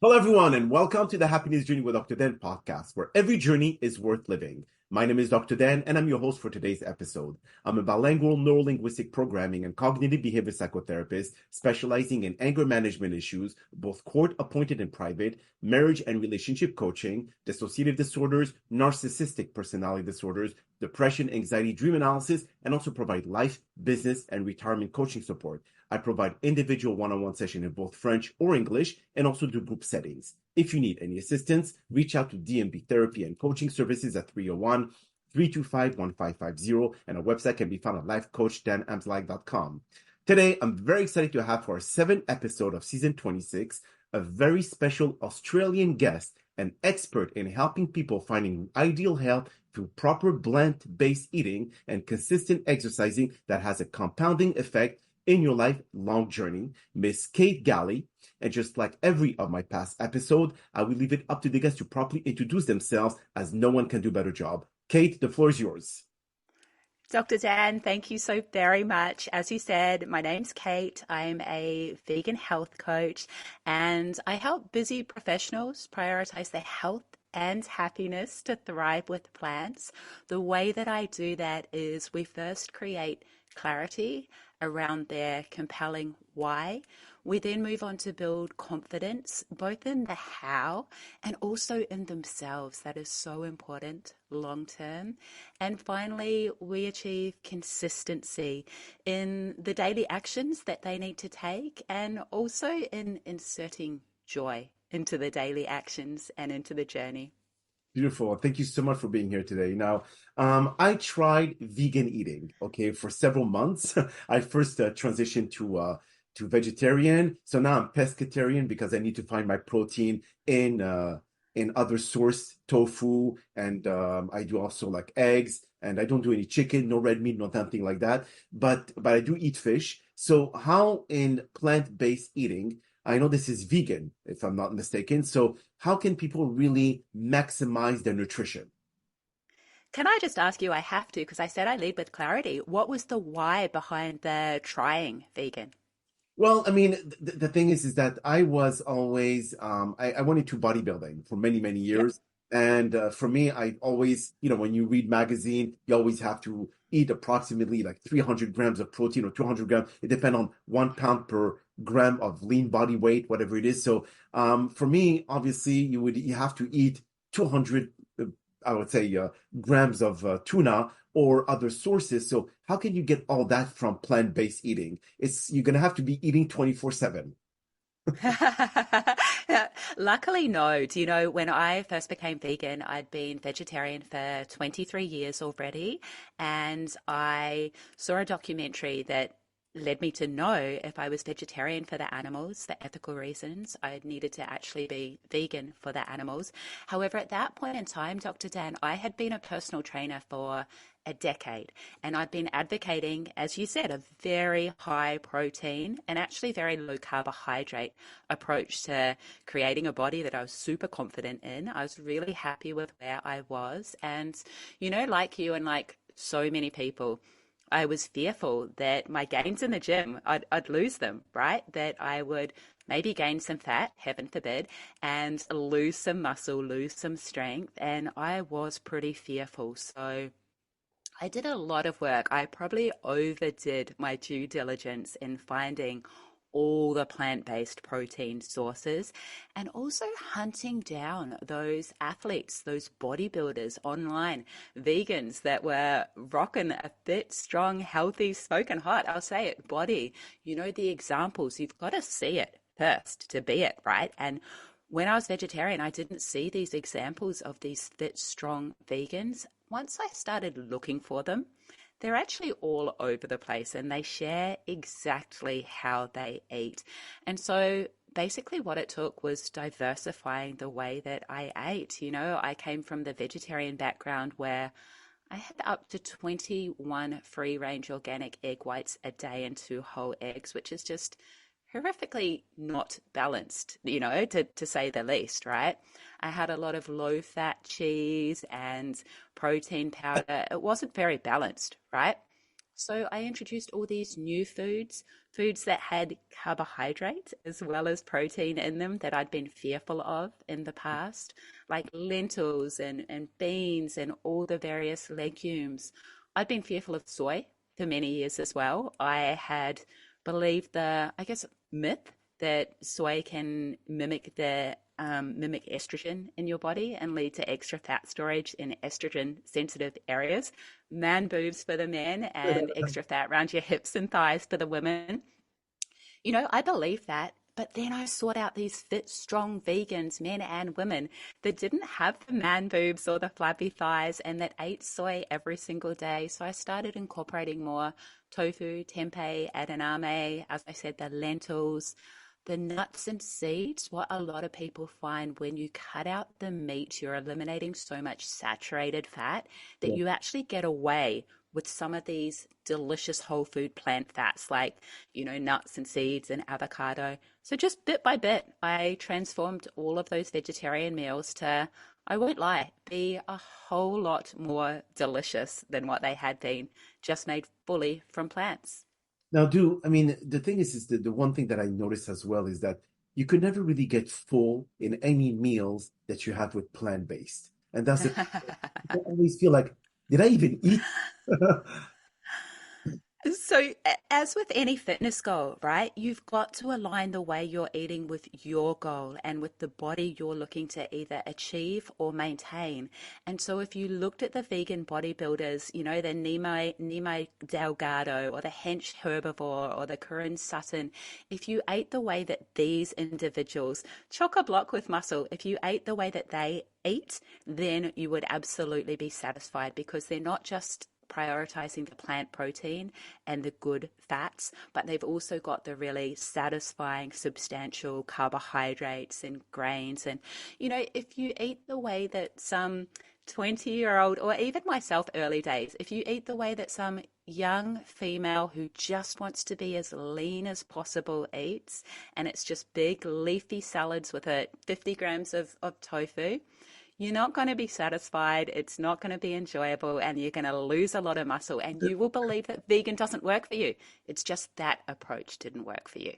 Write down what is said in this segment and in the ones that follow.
Hello, everyone, and welcome to the Happiness Journey with Dr. Dan podcast, where every journey is worth living. My name is Dr. Dan, and I'm your host for today's episode. I'm a bilingual neurolinguistic programming and cognitive behavior psychotherapist specializing in anger management issues, both court-appointed and private, marriage and relationship coaching, dissociative disorders, narcissistic personality disorders, depression, anxiety, dream analysis, and also provide life, business, and retirement coaching support. I provide individual one-on-one sessions in both French or English and also do group settings. If you need any assistance, reach out to DMB Therapy and Coaching Services at 301-325-1550, and our website can be found at lifecoachdanamslag.com. Today, I'm very excited to have for our 7th episode of season 26, a very special Australian guest, an expert in helping people finding ideal health through proper plant-based eating and consistent exercising that has a compounding effect in your lifelong journey, Miss Kate Galley. And just like every of my past episode, I will leave it up to the guests to properly introduce themselves, as no one can do a better job. Kate, the floor is yours. Dr. Dan, thank you so very much. As you said, my name's Kate. I'm a vegan health coach, and I help busy professionals prioritize their health and happiness to thrive with plants. The way that I do that is we first create clarity around their compelling why. We then move on to build confidence, both in the how and also in themselves. That is so important long term. And finally, we achieve consistency in the daily actions that they need to take, and also in inserting joy into the daily actions and into the journey. Beautiful. Thank you so much for being here today. Now, I tried vegan eating, okay, for several months. I first transitioned to vegetarian. So now I'm pescatarian because I need to find my protein in other source, tofu, and I do also like eggs, and I don't do any chicken, no red meat, no nothing like that. But I do eat fish. So how in plant-based eating, I know this is vegan, if I'm not mistaken. So how can people really maximize their nutrition? Can I just ask you, I have to, because I said I lead with clarity. What was the why behind the trying vegan? Well, I mean, the thing is that I was always, I went into bodybuilding for many, many Yep. years. And for me, I always, when you read magazine, you always have to eat approximately like 300 grams of protein or 200 grams. It depends on 1 pound per gram of lean body weight, whatever it is. So for me, obviously, you have to eat 200, I would say, grams of tuna or other sources. So how can you get all that from plant-based eating? You're gonna have to be eating 24/7. Luckily, no. Do you know, when I first became vegan, I'd been vegetarian for 23 years already, and I saw a documentary that led me to know if I was vegetarian for the animals, the ethical reasons, I needed to actually be vegan for the animals. However, at that point in time, Dr. Dan, I had been a personal trainer for a decade, and I'd been advocating, as you said, a very high protein and actually very low carbohydrate approach to creating a body that I was super confident in. I was really happy with where I was. And, like you and like so many people, I was fearful that my gains in the gym, I'd lose them, right? That I would maybe gain some fat, heaven forbid, and lose some muscle, lose some strength. And I was pretty fearful. So I did a lot of work. I probably overdid my due diligence in finding all the plant-based protein sources and also hunting down those athletes, those bodybuilders online, vegans that were rocking a fit, strong, healthy, smoking hot, I'll say it, body. The examples, you've got to see it first to be it, right? And when I was vegetarian, I didn't see these examples of these fit, strong vegans. Once I started looking for them, they're actually all over the place and they share exactly how they eat. And so basically what it took was diversifying the way that I ate. I came from the vegetarian background where I had up to 21 free range organic egg whites a day and 2 whole eggs, which is just horrifically not balanced, to say the least, right? I had a lot of low fat cheese and protein powder. It wasn't very balanced, right? So I introduced all these new foods, foods that had carbohydrates as well as protein in them that I'd been fearful of in the past, like lentils and beans and all the various legumes. I'd been fearful of soy for many years as well. I had believed the, I guess, myth that soy can mimic estrogen in your body and lead to extra fat storage in estrogen sensitive areas, man boobs for the men and extra fat around your hips and thighs for the women. I believe that. But then I sought out these fit, strong vegans, men and women, that didn't have the man boobs or the flabby thighs and that ate soy every single day. So I started incorporating more tofu, tempeh, edamame, as I said, the lentils, the nuts and seeds. What a lot of people find when you cut out the meat, you're eliminating so much saturated fat that Yeah. you actually get away with some of these delicious whole food plant fats like, nuts and seeds and avocado. So just bit by bit, I transformed all of those vegetarian meals to, I won't lie, be a whole lot more delicious than what they had been, just made fully from plants. Now, I mean, the thing is the one thing that I noticed as well is that you could never really get full in any meals that you have with plant-based. And that's the, I always feel like, did I even eat? So, as with any fitness goal, right, you've got to align the way you're eating with your goal and with the body you're looking to either achieve or maintain. And so, if you looked at the vegan bodybuilders, the Nemo Delgado or the Hench Herbivore or the Corinne Sutton, if you ate the way that these individuals, chock a block with muscle, if you ate the way that they eat, then you would absolutely be satisfied because they're not just prioritizing the plant protein and the good fats, but they've also got the really satisfying, substantial carbohydrates and grains. And, if you eat the way that some 20-year-old, or even myself early days, if you eat the way that some young female who just wants to be as lean as possible eats, and it's just big leafy salads with 50 grams of tofu, you're not going to be satisfied. It's not going to be enjoyable, and you're going to lose a lot of muscle. And you will believe that vegan doesn't work for you. It's just that approach didn't work for you.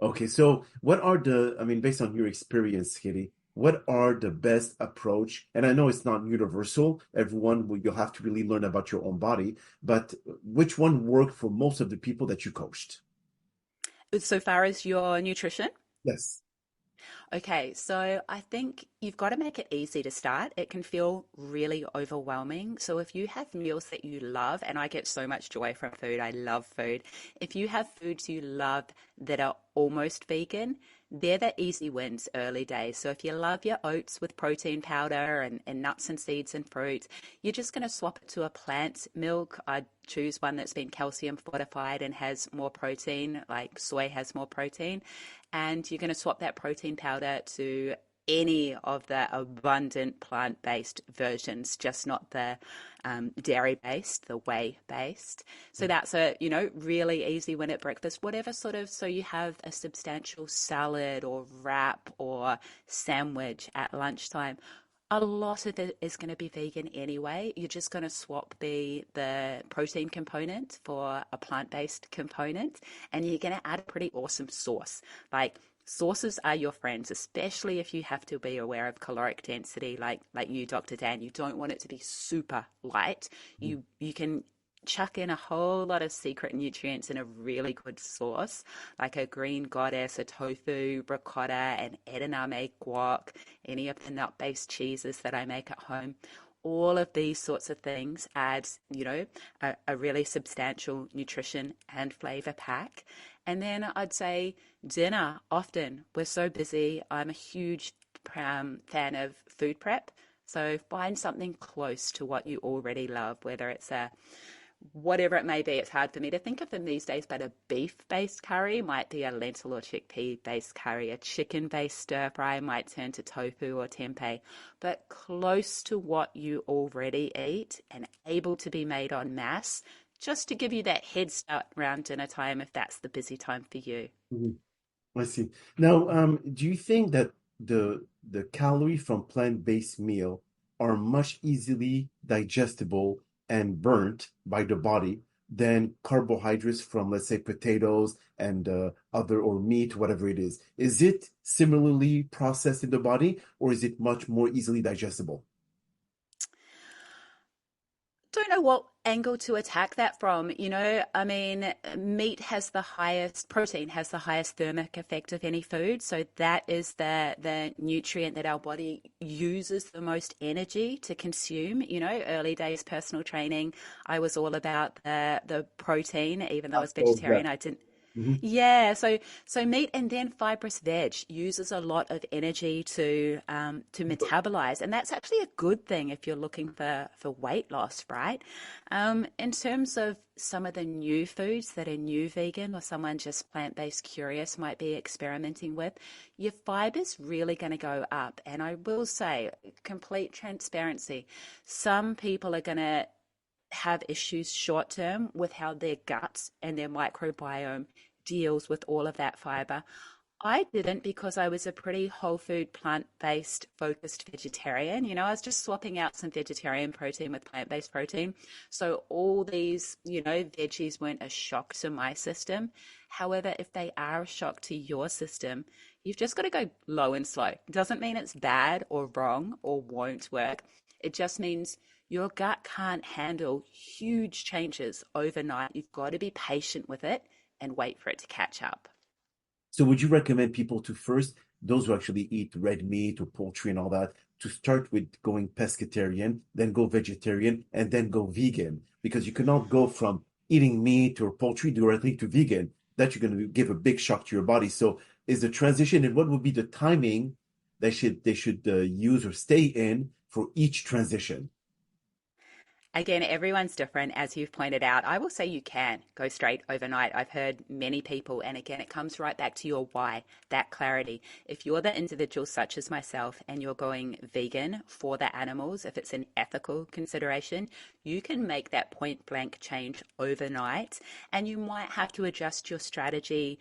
Okay, so what are I mean, based on your experience, Kitty, what are the best approach? And I know it's not universal. You'll have to really learn about your own body, but which one worked for most of the people that you coached? So far as your nutrition, Yes. okay, so I think you've got to make it easy to start. It can feel really overwhelming. So if you have meals that you love, and I get so much joy from food, I love food. If you have foods you love that are almost vegan, they're the easy wins early days. So if you love your oats with protein powder and nuts and seeds and fruit, you're just going to swap it to a plant milk. I'd choose one that's been calcium fortified and has more protein, like soy has more protein. And you're going to swap that protein powder to any of the abundant plant-based versions, just not the dairy-based, the whey-based. So that's really easy win at breakfast, whatever sort of, so you have a substantial salad or wrap or sandwich at lunchtime. A lot of it is going to be vegan anyway. You're just going to swap the protein component for a plant-based component, and you're going to add a pretty awesome sauce. Like sauces are your friends, especially if you have to be aware of caloric density, like you, Dr. Dan. You don't want it to be super light. You can chuck in a whole lot of secret nutrients in a really good sauce, like a green goddess, a tofu, ricotta, and edamame guac, any of the nut-based cheeses that I make at home. All of these sorts of things add, a really substantial nutrition and flavor pack. And then I'd say dinner, often we're so busy. I'm a huge fan of food prep. So find something close to what you already love, whether it's whatever it may be. It's hard for me to think of them these days, but a beef-based curry might be a lentil or chickpea-based curry. A chicken-based stir fry might turn to tofu or tempeh, but close to what you already eat and able to be made en masse, just to give you that head start around dinner time if that's the busy time for you. Mhm. I see. Now, do you think that the calorie from plant-based meal are much easily digestible and burnt by the body than carbohydrates from, let's say, potatoes and other or meat, whatever it is. Is it similarly processed in the body, or is it much more easily digestible? Don't know what angle to attack that from. I mean, meat has the highest, protein has the highest thermic effect of any food. So that is the nutrient that our body uses the most energy to consume. Early days personal training, I was all about the protein, even though I was Oh, yeah. vegetarian. I didn't Mhm. Yeah, so meat and then fibrous veg uses a lot of energy to metabolize, and that's actually a good thing if you're looking for weight loss, right? In terms of some of the new foods that a new vegan or someone just plant-based curious might be experimenting with, your fiber's really going to go up. And I will say, complete transparency, some people are going to have issues short term with how their guts and their microbiome deals with all of that fiber. I didn't because I was a pretty whole food, plant based focused vegetarian. I was just swapping out some vegetarian protein with plant based protein. So all these, veggies weren't a shock to my system. However, if they are a shock to your system, you've just got to go low and slow. It doesn't mean it's bad or wrong or won't work. It just means your gut can't handle huge changes overnight. You've got to be patient with it and wait for it to catch up. So would you recommend people to first, those who actually eat red meat or poultry and all that, to start with going pescatarian, then go vegetarian, and then go vegan? Because you cannot go from eating meat or poultry directly to vegan. That you're going to give a big shock to your body. So is the transition, and what would be the timing they should use or stay in for each transition? Again, everyone's different, as you've pointed out. I will say you can go straight overnight. I've heard many people, and again, it comes right back to your why, that clarity. If you're the individual, such as myself, and you're going vegan for the animals, if it's an ethical consideration, you can make that point blank change overnight, and you might have to adjust your strategy.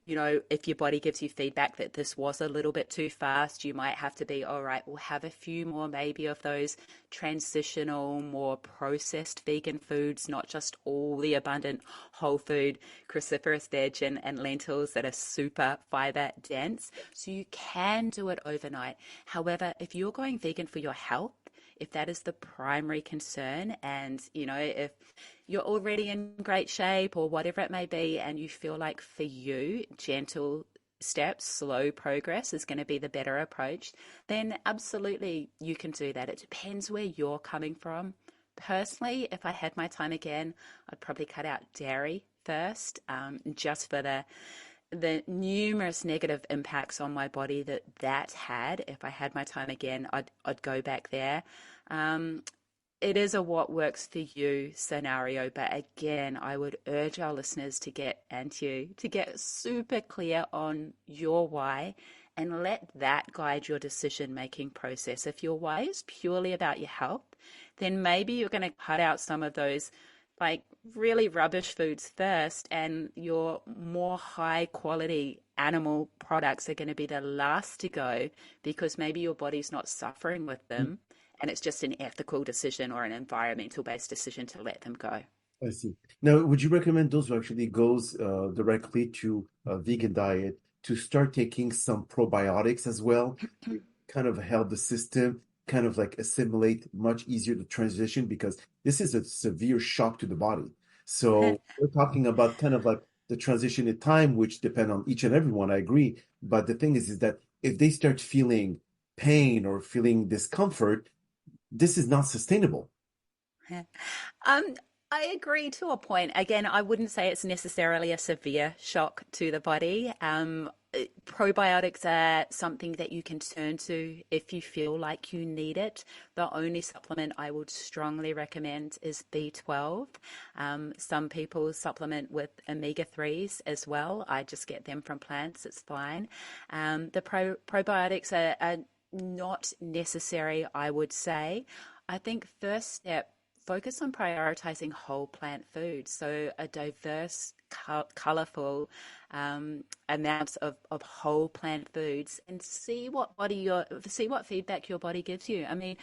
If your body gives you feedback that this was a little bit too fast, you might have to be, all right, we'll have a few more maybe of those transitional, more processed vegan foods, not just all the abundant whole food, cruciferous veg and lentils that are super fiber dense. So you can do it overnight. However, if you're going vegan for your health, if that is the primary concern, and if you're already in great shape or whatever it may be, and you feel like for you, gentle steps, slow progress is going to be the better approach, then absolutely you can do that. It depends where you're coming from. Personally, if I had my time again, I'd probably cut out dairy first, just for the numerous negative impacts on my body that had. If I had my time again, I'd go back there. Um, it is a what works for you scenario, but again, I would urge our listeners to get super clear on your why and let that guide your decision making process. If your why is purely about your health, then maybe you're going to cut out some of those like really rubbish foods first, and your more high quality animal products are going to be the last to go because maybe your body's not suffering with them, and it's just an ethical decision or an environmental based decision to let them go. I see. Now, would you recommend those who actually goes directly to a vegan diet to start taking some probiotics as well, to kind of help the system kind of like assimilate much easier the transition because this is a severe shock to the body. So we're talking about kind of like the transition in time, which depend on each and every one. I agree, but the thing is that if they start feeling pain or feeling discomfort, this is not sustainable. Um, I agree to a point. Again, I wouldn't say it's necessarily a severe shock to the body. Probiotics are something that you can turn to if you feel like you need it. The only supplement I would strongly recommend is B12. Some people supplement with omega 3s as well. I just get them from plants, it's fine. The probiotics are not necessary, I would say. I think first step, focus on prioritizing whole plant foods. So a diverse, colorful amounts of whole plant foods, and see what feedback your body gives you. I mean,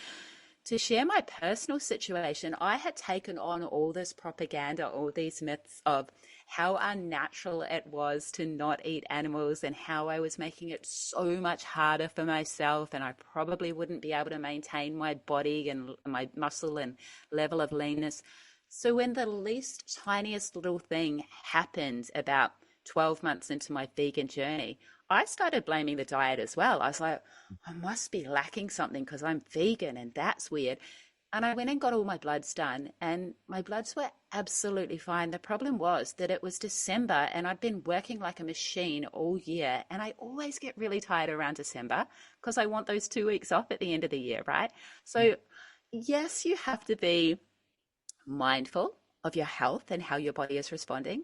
To share my personal situation, I had taken on all this propaganda, all these myths of how unnatural it was to not eat animals and how I was making it so much harder for myself, and I probably wouldn't be able to maintain my body and my muscle and level of leanness. So when the least tiniest little thing happened about 12 months into my vegan journey, I started blaming the diet as well. I was like, I must be lacking something because I'm vegan and that's weird. And I went and got all my bloods done, and my bloods were absolutely fine. The problem was that it was December and I'd been working like a machine all year. And I always get really tired around December because I want those 2 weeks off at the end of the year, right? So, yes, you have to be mindful of your health and how your body is responding,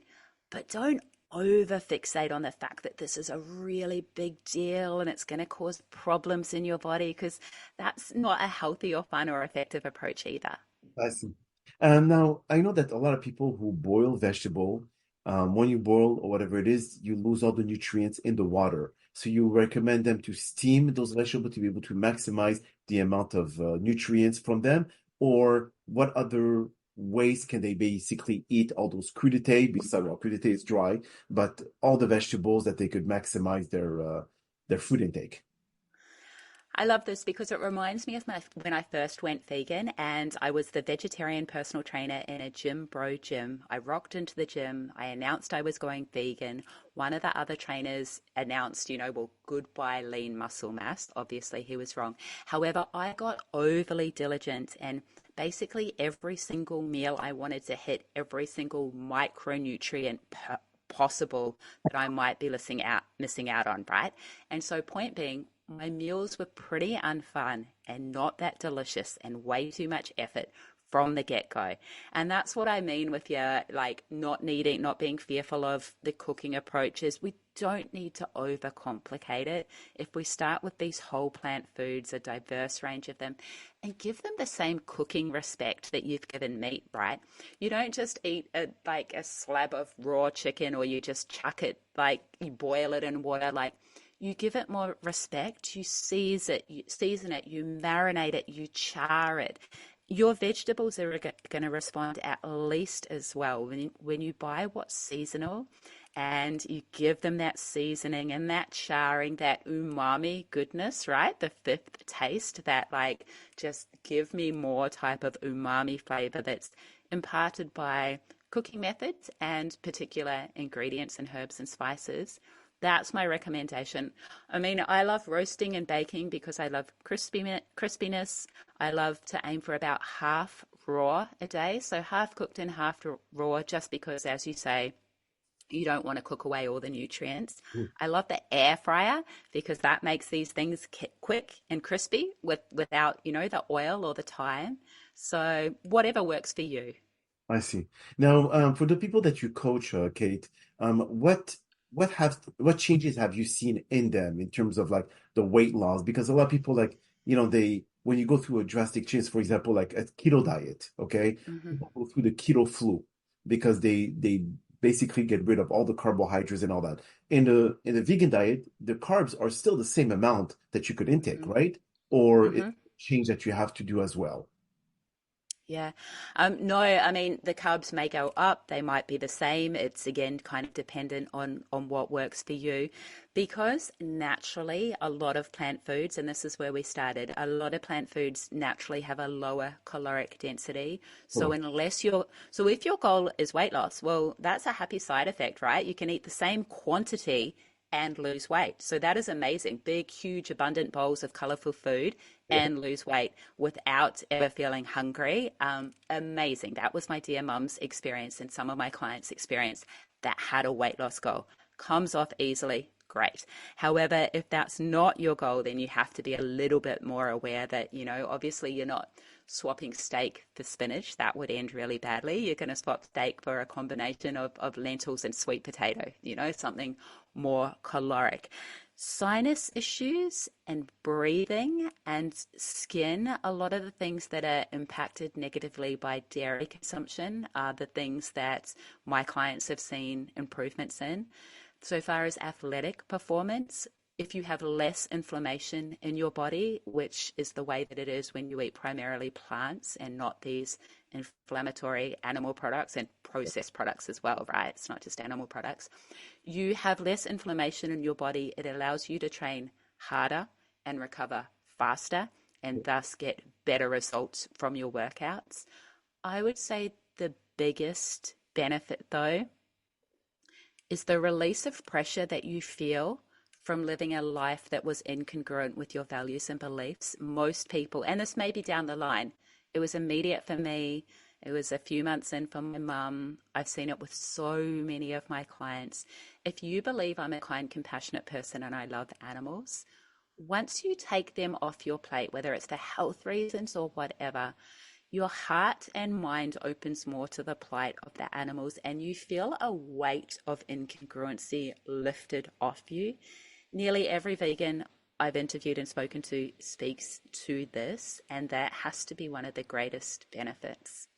but don't over fixate on the fact that this is a really big deal and it's going to cause problems in your body, because that's not a healthy or fun or effective approach either. I see. Now, I know that a lot of people who boil vegetable, when you boil or whatever it is, you lose all the nutrients in the water. So you recommend them to steam those vegetables to be able to maximize the amount of nutrients from them, or what other ways can they basically eat all those crudités? Besides, well, crudité is dry, but all the vegetables that they could maximize their food intake. I love this because it reminds me of when I first went vegan and I was the vegetarian personal trainer in a gym bro gym. I rocked into the gym. I announced I was going vegan. One of the other trainers announced, well, goodbye lean muscle mass. Obviously, he was wrong. However, I got overly diligent, and basically every single meal I wanted to hit every single micronutrient possible that I might be missing out on, right? And so point being, my meals were pretty unfun and not that delicious and way too much effort from the get-go. And that's what I mean with your not being fearful of the cooking approaches. We don't need to overcomplicate it. If we start with these whole plant foods, a diverse range of them, and give them the same cooking respect that you've given meat, right? You don't just eat a slab of raw chicken, or you just chuck it, you boil it in water. You give it more respect, you season it, you marinate it, you char it. Your vegetables are going to respond at least as well. When you buy what's seasonal and you give them that seasoning and that charring, that umami goodness, right? The fifth taste that just give me more type of umami flavor that's imparted by cooking methods and particular ingredients and herbs and spices. That's my recommendation. I mean, I love roasting and baking because I love crispiness. I love to aim for about half raw a day, so half cooked and half raw, just because, as you say, you don't want to cook away all the nutrients. I love the air fryer because that makes these things quick and crispy without, the oil or the time. So whatever works for you. I see. Now, for the people that you coach, Kate, what changes have you seen in them in terms of the weight loss? Because a lot of people they when you go through a drastic change, for example, like a keto diet, okay, Hmm. people go through the keto flu because they basically get rid of all the carbohydrates and all that. In the vegan diet, the carbs are still the same amount that you could intake, Hmm. right? Or it's Hmm. a change that you have to do as well. Yeah. No, I mean, the carbs may go up, they might be the same. It's again kind of dependent on what works for you. Because naturally, a lot of plant foods, and this is where we started, a lot of plant foods naturally have a lower caloric density. So Correct. so if your goal is weight loss, well, that's a happy side effect, right? You can eat the same quantity and lose weight. So that is amazing. Big, huge, abundant bowls of colorful food and lose weight without ever feeling hungry. Amazing. That was my dear mum's experience and some of my clients' experience that had a weight loss goal. Comes off easily. Great. However, if that's not your goal, then you have to be a little bit more aware that, obviously you're not swapping steak for spinach. That would end really badly. You're going to swap steak for a combination of lentils and sweet potato, something more caloric. Sinus issues and breathing and skin, a lot of the things that are impacted negatively by dairy consumption are the things that my clients have seen improvements in. So far as athletic performance, if you have less inflammation in your body, which is the way that it is when you eat primarily plants and not these inflammatory animal products and processed products as well, right? It's not just animal products. You have less inflammation in your body. It allows you to train harder and recover faster and thus get better results from your workouts. I would say the biggest benefit, though, is the release of pressure that you feel from living a life that was incongruent with your values and beliefs. Most people, and this may be down the line, it was immediate for me. It was a few months in for my mum. I've seen it with so many of my clients. If you believe I'm a kind, compassionate person and I love animals, once you take them off your plate, whether it's for health reasons or whatever, your heart and mind opens more to the plight of the animals and you feel a weight of incongruency lifted off you. Nearly every vegan I've interviewed and spoken to speaks to this, and that has to be one of the greatest benefits.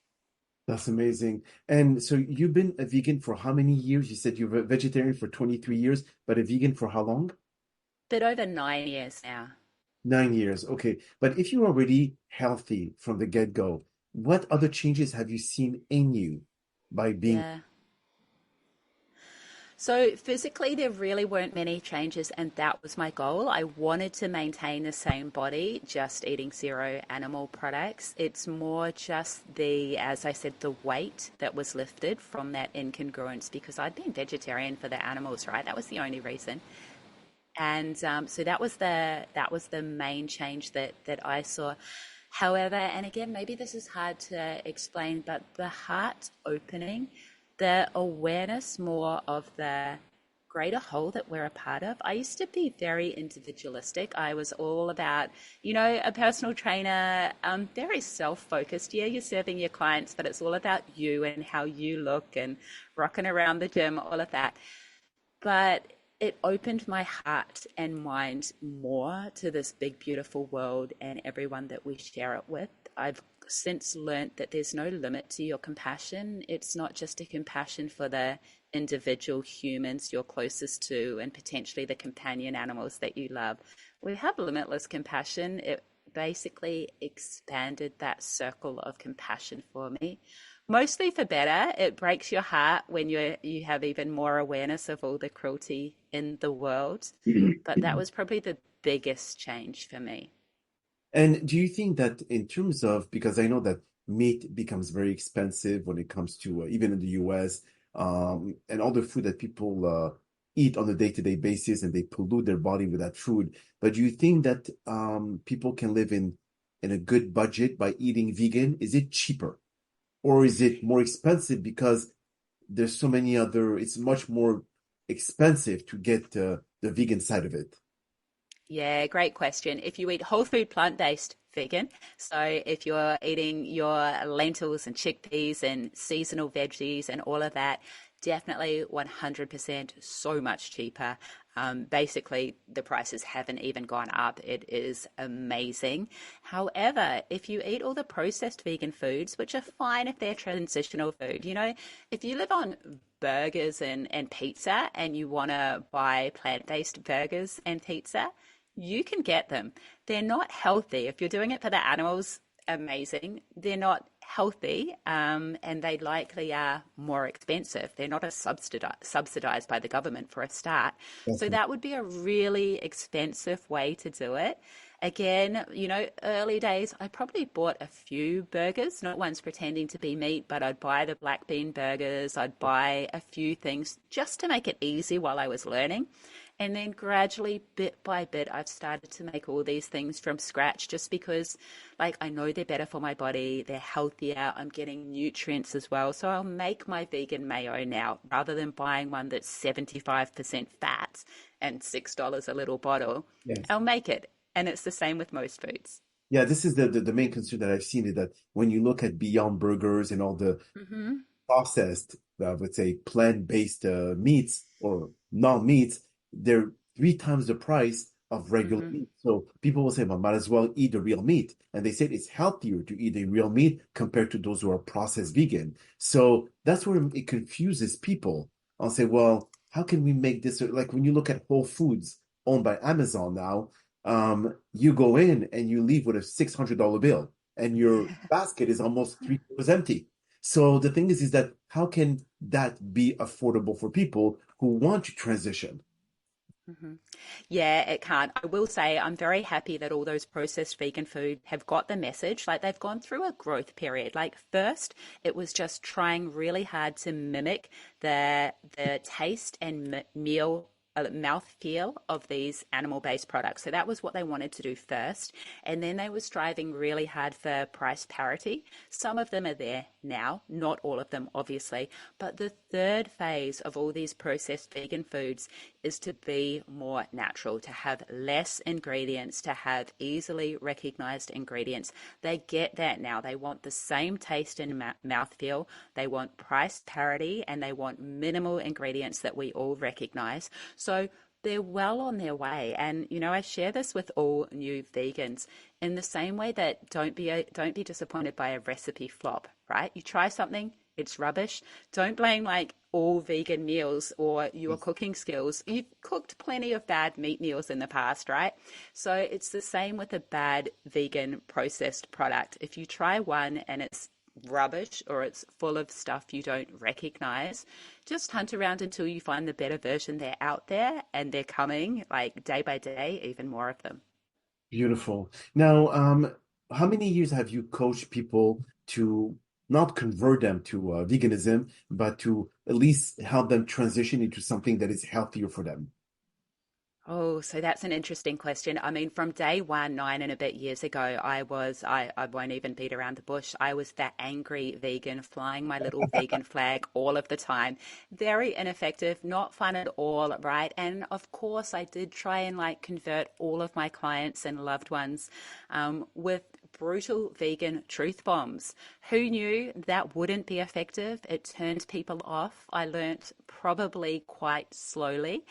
That's amazing. And so you've been a vegan for how many years? You said you're a vegetarian for 23 years, but a vegan for how long? But over 9 years now. 9 years. Okay. But if you're already healthy from the get-go, what other changes have you seen in you by being? Yeah. So physically, there really weren't many changes, and that was my goal. I wanted to maintain the same body, just eating zero animal products. It's more just the, as I said, the weight that was lifted from that incongruence because I'd been vegetarian for the animals, right? That was the only reason. And so that was the main change that I saw. However, and again, maybe this is hard to explain, but the heart opening, the awareness more of the greater whole that we're a part of. I used to be very individualistic. I was all about, a personal trainer, very self-focused. Yeah, you're serving your clients, but it's all about you and how you look and rocking around the gym, all of that. But it opened my heart and mind more to this big, beautiful world and everyone that we share it with. I've since learnt that there's no limit to your compassion. It's not just a compassion for the individual humans you're closest to and potentially the companion animals that you love. We have limitless compassion. It basically expanded that circle of compassion for me. Mostly for better. It breaks your heart when you have even more awareness of all the cruelty in the world. But that was probably the biggest change for me. And do you think that in terms of, because I know that meat becomes very expensive when it comes to, even in the US, and all the food that people eat on a day-to-day basis and they pollute their body with that food. But do you think that people can live in a good budget by eating vegan? Is it cheaper? Or is it more expensive because there's so many other, it's much more expensive to get the vegan side of it? Yeah, great question. If you eat whole food plant-based vegan, so if you're eating your lentils and chickpeas and seasonal veggies and all of that, definitely 100% so much cheaper. Basically, the prices haven't even gone up. It is amazing. However, if you eat all the processed vegan foods, which are fine if they're transitional food, if you live on burgers and pizza and you want to buy plant-based burgers and pizza, you can get them. They're not healthy. If you're doing it for the animals, amazing. They're not healthy, and they likely are more expensive. They're not as subsidized by the government for a start. So Okay. that would be a really expensive way to do it. Again, early days, I probably bought a few burgers, not ones pretending to be meat, but I'd buy the black bean burgers. I'd buy a few things just to make it easy while I was learning. And then gradually, bit by bit, I've started to make all these things from scratch just because, I know they're better for my body, they're healthier, I'm getting nutrients as well. So I'll make my vegan mayo now rather than buying one that's 75% fat and $6 a little bottle. Yes. I'll make it. And it's the same with most foods. Yeah, this is the main concern that I've seen is that when you look at Beyond Burgers and all the Hmm. processed, I would say plant-based meats or non-meats, they're 3 times the price of regular Hmm. meat. So people will say, well, might as well eat the real meat. And they said it's healthier to eat a real meat compared to those who are processed vegan. So that's where it confuses people. I'll say, well, how can we make this? Like when you look at Whole Foods, owned by Amazon now, you go in and you leave with a $600 bill, and your basket is almost three-quarters empty. So the thing is that how can that be affordable for people who want to transition? hmm Yeah, it can't. I will say I'm very happy that all those processed vegan food have got the message. Like they've gone through a growth period. Like first, it was just trying really hard to mimic the taste and meal mouth feel of these animal-based products. So that was what they wanted to do first. And then they were striving really hard for price parity. Some of them are there now, not all of them, obviously. But the third phase of all these processed vegan foods is to be more natural, to have less ingredients, to have easily recognized ingredients. They get that now. They want the same taste and mouthfeel. They want price parity and they want minimal ingredients that we all recognize. So they're well on their way. And, you know, I share this with all new vegans in the same way that don't be disappointed by a recipe flop, right? You try something, it's rubbish. Don't blame like all vegan meals or your cooking skills. You've cooked plenty of bad meat meals in the past, right? So it's the same with a bad vegan processed product. If you try one and it's rubbish or it's full of stuff you don't recognize, just hunt around until you find the better version. They're out there and they're coming like day by day, even more of them. Beautiful. Now, how many years have you coached people to not convert them to veganism, but to at least help them transition into something that is healthier for them? Oh, so that's an interesting question. I mean, from day one, 9 and a bit years ago, I won't even beat around the bush. I was that angry vegan flying my little vegan flag all of the time. Very ineffective, not fun at all, right? And of course, I did try and like convert all of my clients and loved ones with brutal vegan truth bombs. Who knew that wouldn't be effective? It turned people off. I learnt probably quite slowly.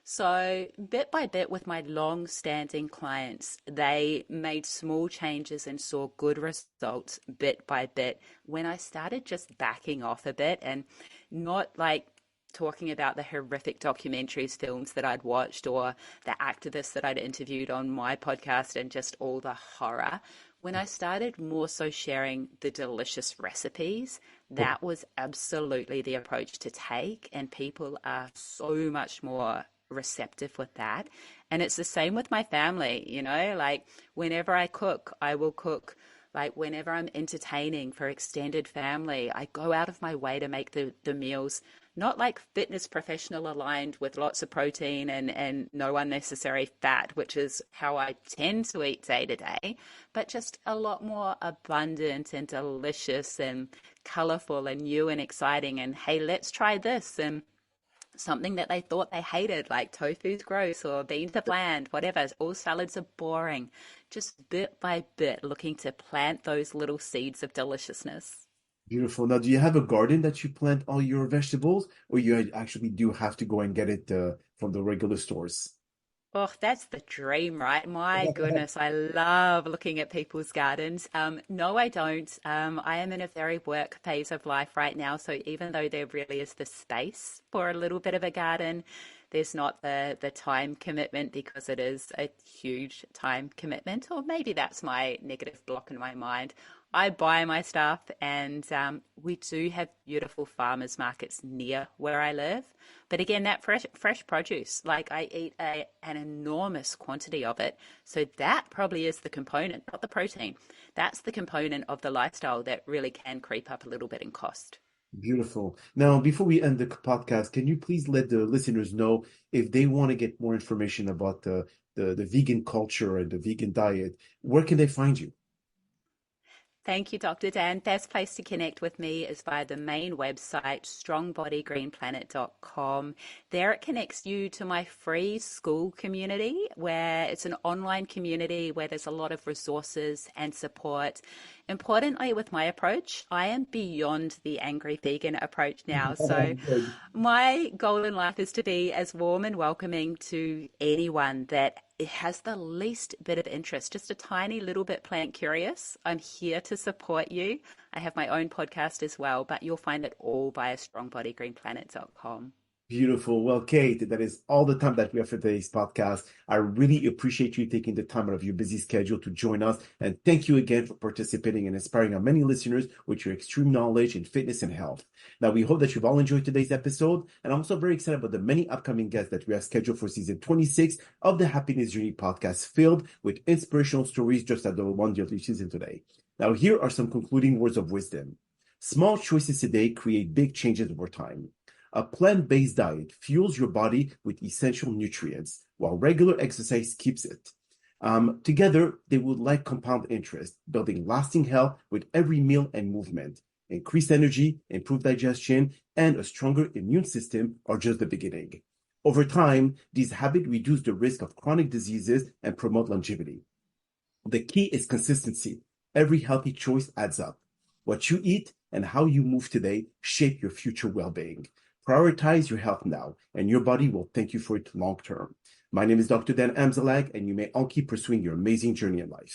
So, bit by bit, with my long standing clients, they made small changes and saw good results bit by bit. When I started just backing off a bit and not like talking about the horrific documentaries, films that I'd watched, or the activists that I'd interviewed on my podcast, and just all the horror. When I started more so sharing the delicious recipes, that was absolutely the approach to take. And people are so much more receptive with that. And it's the same with my family, you know, like whenever I cook, I will cook. Like whenever I'm entertaining for extended family, I go out of my way to make the meals not like fitness professional aligned with lots of protein and no unnecessary fat, which is how I tend to eat day to day, but just a lot more abundant and delicious and colorful and new and exciting. And hey, let's try this. And something that they thought they hated, like tofu's gross or beans are bland, whatever. All salads are boring. Just bit by bit, looking to plant those little seeds of deliciousness. Beautiful. Now, do you have a garden that you plant all your vegetables, or you actually do have to go and get it from the regular stores? Oh, that's the dream, right? My goodness, I love looking at people's gardens. No, I don't. I am in a very work phase of life right now. So even though there really is the space for a little bit of a garden, there's not the time commitment because it is a huge time commitment. Or maybe that's my negative block in my mind. I buy my stuff, and we do have beautiful farmers markets near where I live. But again, that fresh produce, like I eat an enormous quantity of it. So that probably is the component, not the protein. That's the component of the lifestyle that really can creep up a little bit in cost. Beautiful. Now, before we end the podcast, can you please let the listeners know if they want to get more information about the vegan culture and the vegan diet, where can they find you? Thank you, Dr. Dan. Best place to connect with me is via the main website, strongbodygreenplanet.com. There it connects you to my free school community, where it's an online community where there's a lot of resources and support. Importantly, with my approach, I am beyond the angry vegan approach now. So Good. my goal in life is to be as warm and welcoming to anyone that it has the least bit of interest, just a tiny little bit plant curious. I'm here to support you. I have my own podcast as well, but you'll find it all via strongbodygreenplanet.com. Beautiful. Well, Kate, that is all the time that we have for today's podcast. I really appreciate you taking the time out of your busy schedule to join us. And thank you again for participating and inspiring our many listeners with your extreme knowledge in fitness and health. Now, we hope that you've all enjoyed today's episode. And I'm also very excited about the many upcoming guests that we have scheduled for season 26 of the Happiness Journey podcast, filled with inspirational stories just like the one you're listening today. Now, here are some concluding words of wisdom. Small choices today create big changes over time. A plant-based diet fuels your body with essential nutrients, while regular exercise keeps it. Together, they would like compound interest, building lasting health with every meal and movement. Increased energy, improved digestion, and a stronger immune system are just the beginning. Over time, these habits reduce the risk of chronic diseases and promote longevity. The key is consistency. Every healthy choice adds up. What you eat and how you move today shape your future well-being. Prioritize your health now, and your body will thank you for it long term. My name is Dr. Dan Amzalag, and you may all keep pursuing your amazing journey in life.